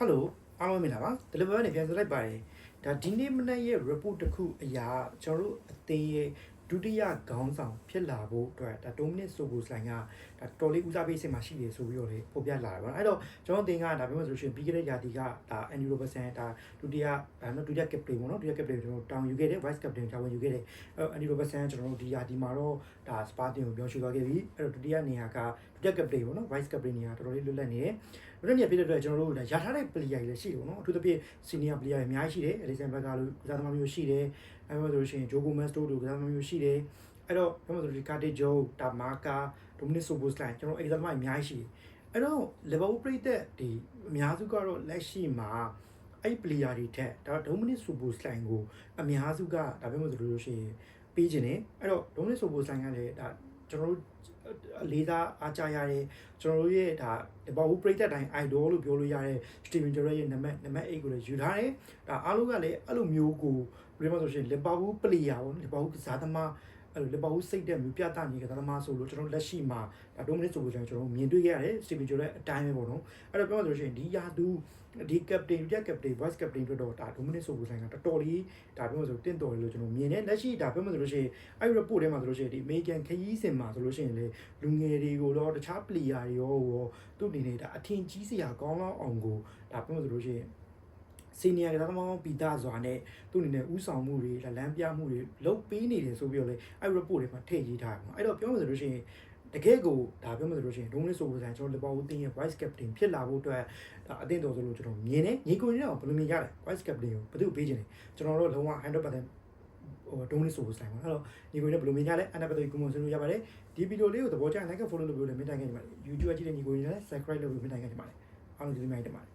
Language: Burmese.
Hello အားလုံးမင်္ဂလာပါ deliver နဲ့ပြန်ဆက်လိုက်ပါတယ်ဒါဒီနေ့မနေ့ရဲ့ report တစ်ခုအရာကျွန်တော်တို့အသင်းရဲ့ဒုတိယခေါင်းဆောင်ဖြစ်လာဖို့အတွက်ဒါ2 minute ဆိုကိုဆိုင်ကဒါတော်လေးဦးစားပေးစစ်မှာရှိတယ်ဆိုပြီးတော့လေပေါ်ပြလာတာပါအဲ့တော့ကျွန်တော်အသင်းကဒါပြောမှဆိုလို့ရှိရင်ပြီးခဲ့တဲ့ရာသီကဒါ Andy Robertson ဒါဒုတိယ captain ပေါ့နော်ဒုတိယ captain ကျွန်တော်တောင်းယူခဲ့တယ် vice captain တာဝန်ယူခဲ့တယ်Andy Robertson ကျွန်တော်တို့ဒီရာသီမှာတော့ဒါ Spa တင်ကိုပြောင်းရွှေ့သွားခဲ့ပြီအဲ့တော့ဒုတိယနေရာကဒုတိယ captain ပေါ့နော် vice captain နေရာတော်တော်လေးလွတ်လပ်နေတယ်ဘယ်လိုနေဖြစ်တဲ့အတွက်ကျွန်တော်တို့ဒါရထားတဲ့ player တွေလည်းရှိတယ်ပေါ့နော်အထူးသဖြင့် senior player တွေအများကြီးရှိတယ် Alexander ကလို့ကစားသမားမျိုးရှိတယ်အဲလိုဆိုလို့ရှိရင် Joe Gomez တို့ကစားသမားမျိုးရှိတယ်အဲ့တော့ဘယ်မှာဆိုဒီ Carter Joe ဒါ Marca Dominic Szoboszlai ကျွန်တော်အဲ့ဒီသမားအများကြီးရှိတယ်အဲ့တော့ Liverpool ပြည့်တဲ့ဒီအများစုကတော့လက်ရှိမှာအဲ့ player တွေထက်ဒါ Dominic Szoboszlai ကိုအများစုကဒါဘယ်မှာဆိုလို့ရှိရင်ပေးခြင်းတယ်အဲ့တော့ Dominic Szoboszlai ကလည်းဒါကျွန်တော်တို့လေးစားအားကြရတဲ့ကျွန်တော်တို့ရဲ့ဒါဒီဘောပရိသတ်တိုင်း idol လို့ပြောလို့ရတဲ့ Steven Gerrard ရဲ့နံပါတ်8ကိုလည်းယူထားတယ်ဒါအားလုံးကလည်းအဲ့လိုမျိုးကိုဘယ်မှာဆိုရှင် Liverpool player ပေါ့ Liverpool ကစားသမားအဲ့လို Liverpool စိတ်တဲ့မျိုးပြသနေကစားသမားဆိုလို့ကျွန်တော်လက်ရှိမှာဒါ Dominic Szoboszlai ကျွန်တော်မြင်တွေ့ခဲ့ရတယ် Steven Gerrard အတိုင်းပဲပေါ့နော်အဲ့တော့ပြောမှဆိုရှင်ဒီယာသူဒီ captain ပြ captain vice captain တို့တော့ဒါ Dominic Szoboszlai ကတော်တော်လေးဒါပြောမှဆိုတင့်တော်တယ်လို့ကျွန်တော်မြင်တယ်လက်ရှိဒါပြောမှဆိုလို့ရှိရင်အဲ့ report ထဲမှာဆိုလို့ရှိရင်ဒီ American ခရီးစဉ်မှာဆိုလို့ရှိရင်လေလူငယ်တွေကိုတော့တခြား player တွေရောသူ့အနေနဲ့ဒါအထင်ကြီးစရာကောင်းလောက်အောင်ကိုဒါပြောမှဆိုလို့ရှိရင်senior ကစားသမားပီတာစွာနဲ့သူ့အနေနဲ့ဥဆောင်မှုတွေလမ်းပြမှုတွေလုပ်ပေးနေတယ်ဆိုပြီးတော့လေအဲ့ report တွေမှာထည့်ရေးထားတယ်ပေါ့အဲ့တော့ပြောမှဆိုလို့ရှိရင်တကယ်ကိုဒါပြောမှဆိုလို့ရှိရင် Dominic Szoboszlai ကျွန်တော် Liverpool တင်းရဲ့ vice captain ဖြစ်လာဖို့အတွက်ဒါအသင့်တော်ဆိုလို့ကျွန်တော်မြင်တယ်ညီကိုနေတော့ဘယ်လိုမြင်ကြလဲ vice captain ကိုဘယ်သူပေးခြင်းလဲကျွန်တော်တို့လုံးဝ 100% Dominic Szoboszlai ပါအဲ့တော့ညီကိုနေဘယ်လိုမြင်ကြလဲအဲ့ဒါပတ်သက်ပြီး comment ဆွေးနွေးရပါတယ်ဒီဗီဒီယိုလေးကိုသဘောကျရင် like follow လုပ်ပြီးတော့လည်းမြင်တိုင်ခဲ့ကြပါမယ် YouTube ကြည့်တဲ့ညီကိုနေလည်း subscribe လုပ်ပြီးမြင်တိုင်ခဲ့ကြပါမယ်အားလုံးကျေးဇူးများတင်ပါတယ်